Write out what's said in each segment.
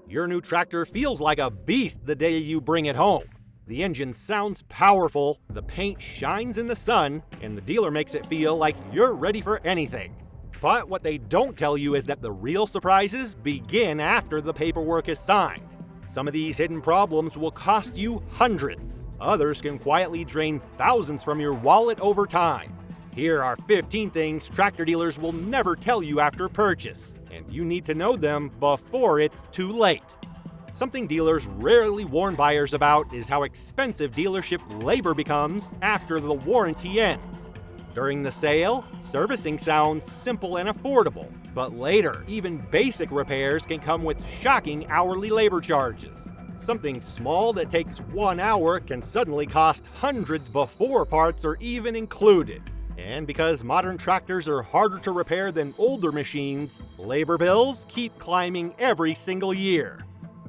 Your new tractor feels like a beast the day you bring it home. The engine sounds powerful, the paint shines in the sun, and the dealer makes it feel like you're ready for anything. But what they don't tell you is that the real surprises begin after the paperwork is signed. Some of these hidden problems will cost you hundreds. Others can quietly drain thousands from your wallet over time. Here are 15 things tractor dealers will never tell you after purchase, and you need to know them before it's too late. Something dealers rarely warn buyers about is how expensive dealership labor becomes after the warranty ends. During the sale, servicing sounds simple and affordable, but later, even basic repairs can come with shocking hourly labor charges. Something small that takes 1 hour can suddenly cost hundreds before parts are even included. And because modern tractors are harder to repair than older machines, labor bills keep climbing every single year.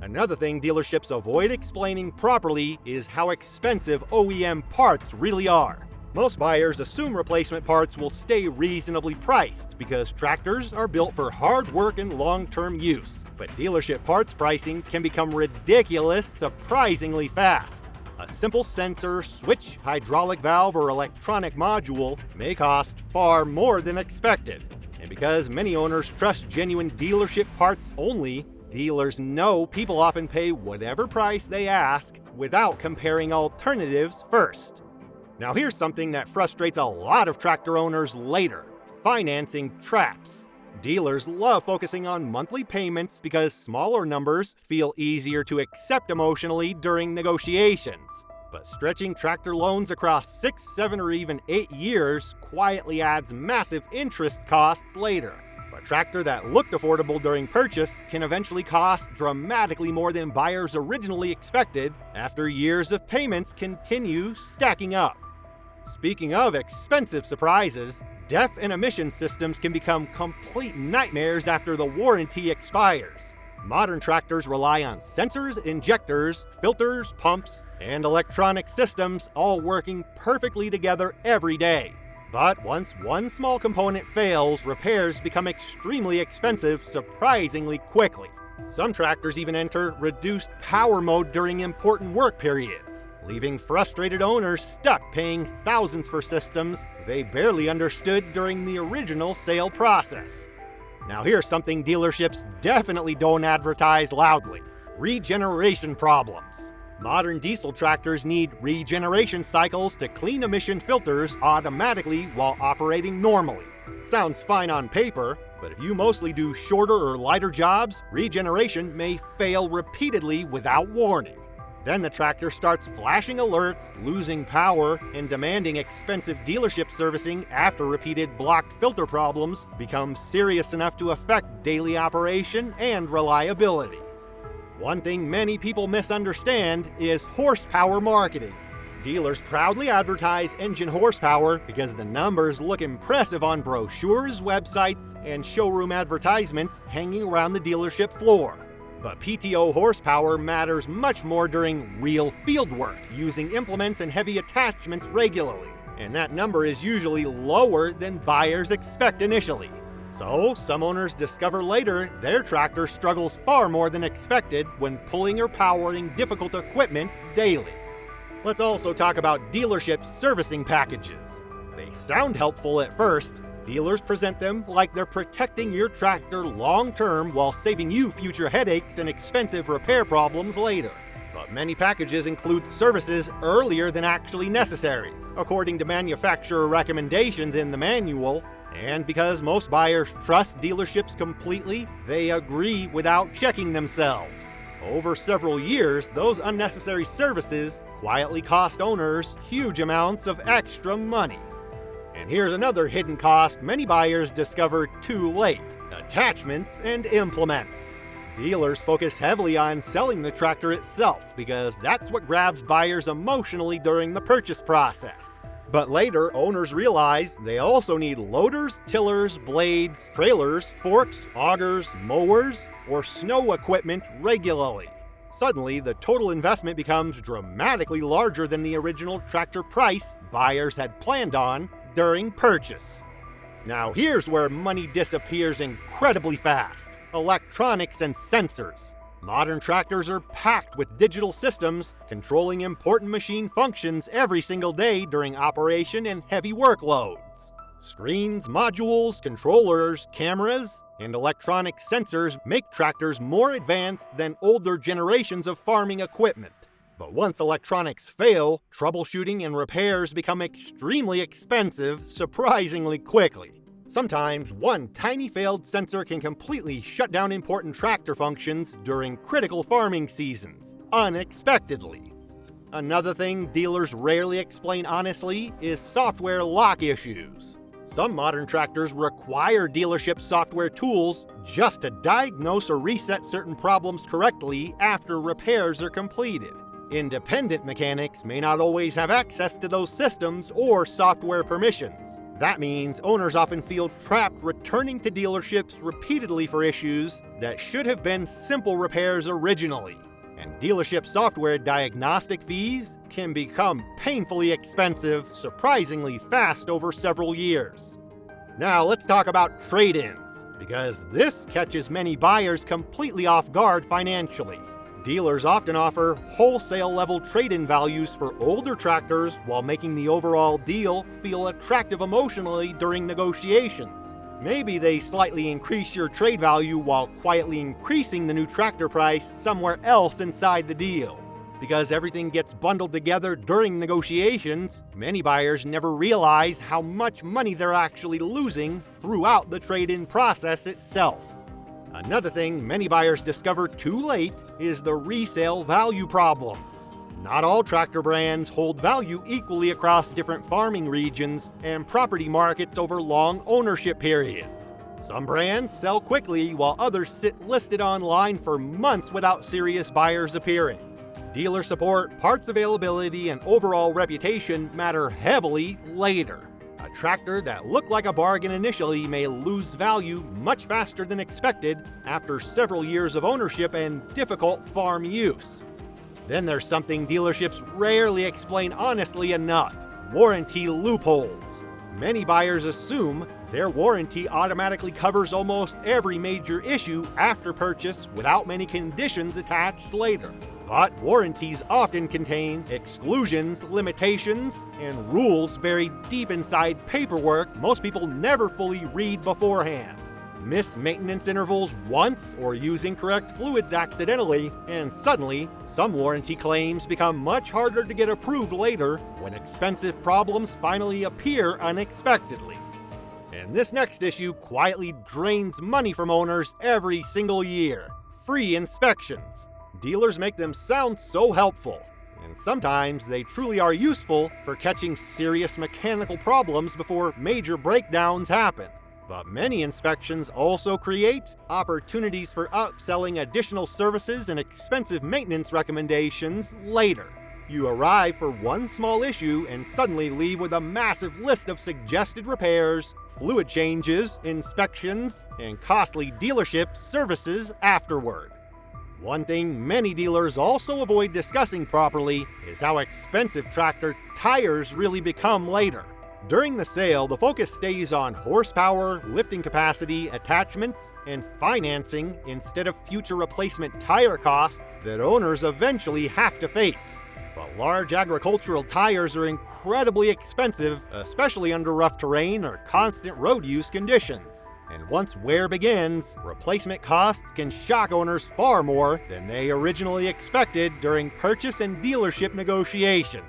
Another thing dealerships avoid explaining properly is how expensive OEM parts really are. Most buyers assume replacement parts will stay reasonably priced because tractors are built for hard work and long-term use. But dealership parts pricing can become ridiculous surprisingly fast. A simple sensor, switch, hydraulic valve, or electronic module may cost far more than expected. And because many owners trust genuine dealership parts only, dealers know people often pay whatever price they ask without comparing alternatives first. Now here's something that frustrates a lot of tractor owners later: financing traps. Dealers love focusing on monthly payments because smaller numbers feel easier to accept emotionally during negotiations. But stretching tractor loans across 6, 7, or even 8 years quietly adds massive interest costs later. A tractor that looked affordable during purchase can eventually cost dramatically more than buyers originally expected after years of payments continue stacking up. Speaking of expensive surprises, DEF and emission systems can become complete nightmares after the warranty expires. Modern tractors rely on sensors, injectors, filters, pumps, and electronic systems all working perfectly together every day. But once one small component fails, repairs become extremely expensive surprisingly quickly. Some tractors even enter reduced power mode during important work periods, leaving frustrated owners stuck paying thousands for systems they barely understood during the original sale process. Now here's something dealerships definitely don't advertise loudly: regeneration problems. Modern diesel tractors need regeneration cycles to clean emission filters automatically while operating normally. Sounds fine on paper, but if you mostly do shorter or lighter jobs, regeneration may fail repeatedly without warning. Then the tractor starts flashing alerts, losing power, and demanding expensive dealership servicing after repeated blocked filter problems become serious enough to affect daily operation and reliability. One thing many people misunderstand is horsepower marketing. Dealers proudly advertise engine horsepower because the numbers look impressive on brochures, websites, and showroom advertisements hanging around the dealership floor. But PTO horsepower matters much more during real field work, using implements and heavy attachments regularly, and that number is usually lower than buyers expect initially. So, some owners discover later their tractor struggles far more than expected when pulling or powering difficult equipment daily. Let's also talk about dealership servicing packages. They sound helpful at first. Dealers present them like they're protecting your tractor long-term while saving you future headaches and expensive repair problems later. But many packages include services earlier than actually necessary, according to manufacturer recommendations in the manual. And because most buyers trust dealerships completely, they agree without checking themselves. Over several years, those unnecessary services quietly cost owners huge amounts of extra money. And here's another hidden cost many buyers discover too late: attachments and implements. Dealers focus heavily on selling the tractor itself because that's what grabs buyers emotionally during the purchase process. But later, owners realize they also need loaders, tillers, blades, trailers, forks, augers, mowers, or snow equipment regularly. Suddenly, the total investment becomes dramatically larger than the original tractor price buyers had planned on during purchase. Now here's where money disappears incredibly fast: electronics and sensors. Modern tractors are packed with digital systems controlling important machine functions every single day during operation and heavy workloads. Screens, modules, controllers, cameras, and electronic sensors make tractors more advanced than older generations of farming equipment. But once electronics fail, troubleshooting and repairs become extremely expensive surprisingly quickly. Sometimes one tiny failed sensor can completely shut down important tractor functions during critical farming seasons, unexpectedly. Another thing dealers rarely explain honestly is software lock issues. Some modern tractors require dealership software tools just to diagnose or reset certain problems correctly after repairs are completed. Independent mechanics may not always have access to those systems or software permissions. That means owners often feel trapped returning to dealerships repeatedly for issues that should have been simple repairs originally. And dealership software diagnostic fees can become painfully expensive surprisingly fast over several years. Now let's talk about trade-ins, because this catches many buyers completely off guard financially. Dealers often offer wholesale-level trade-in values for older tractors while making the overall deal feel attractive emotionally during negotiations. Maybe they slightly increase your trade value while quietly increasing the new tractor price somewhere else inside the deal. Because everything gets bundled together during negotiations, many buyers never realize how much money they're actually losing throughout the trade-in process itself. Another thing many buyers discover too late is the resale value problems. Not all tractor brands hold value equally across different farming regions and property markets over long ownership periods. Some brands sell quickly while others sit listed online for months without serious buyers appearing. Dealer support, parts availability, and overall reputation matter heavily later. A tractor that looked like a bargain initially may lose value much faster than expected after several years of ownership and difficult farm use. Then there's something dealerships rarely explain honestly enough: warranty loopholes. Many buyers assume their warranty automatically covers almost every major issue after purchase without many conditions attached later. But warranties often contain exclusions, limitations, and rules buried deep inside paperwork most people never fully read beforehand. Miss maintenance intervals once or use incorrect fluids accidentally, and suddenly, some warranty claims become much harder to get approved later when expensive problems finally appear unexpectedly. And this next issue quietly drains money from owners every single year: free inspections. Dealers make them sound so helpful, and sometimes they truly are useful for catching serious mechanical problems before major breakdowns happen. But many inspections also create opportunities for upselling additional services and expensive maintenance recommendations later. You arrive for one small issue and suddenly leave with a massive list of suggested repairs, fluid changes, inspections, and costly dealership services afterward. One thing many dealers also avoid discussing properly is how expensive tractor tires really become later. During the sale, the focus stays on horsepower, lifting capacity, attachments, and financing instead of future replacement tire costs that owners eventually have to face. But large agricultural tires are incredibly expensive, especially under rough terrain or constant road use conditions. And once wear begins, replacement costs can shock owners far more than they originally expected during purchase and dealership negotiations.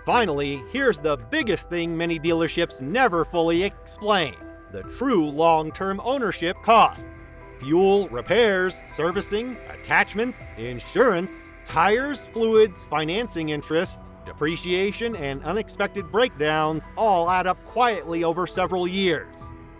Finally, here's the biggest thing many dealerships never fully explain: the true long-term ownership costs. Fuel, repairs, servicing, attachments, insurance, tires, fluids, financing interest, depreciation, and unexpected breakdowns all add up quietly over several years.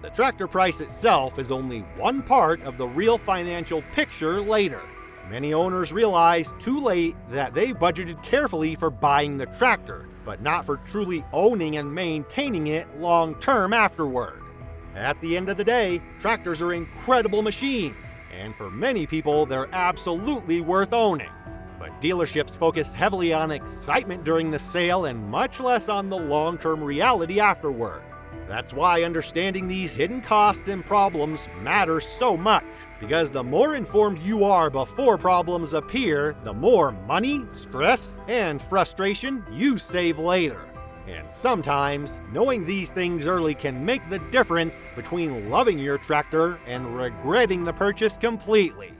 The tractor price itself is only one part of the real financial picture later. Many owners realize too late that they budgeted carefully for buying the tractor, but not for truly owning and maintaining it long-term afterward. At the end of the day, tractors are incredible machines, and for many people, they're absolutely worth owning. But dealerships focus heavily on excitement during the sale and much less on the long-term reality afterward. That's why understanding these hidden costs and problems matters so much, because the more informed you are before problems appear, the more money, stress, and frustration you save later. And sometimes, knowing these things early can make the difference between loving your tractor and regretting the purchase completely.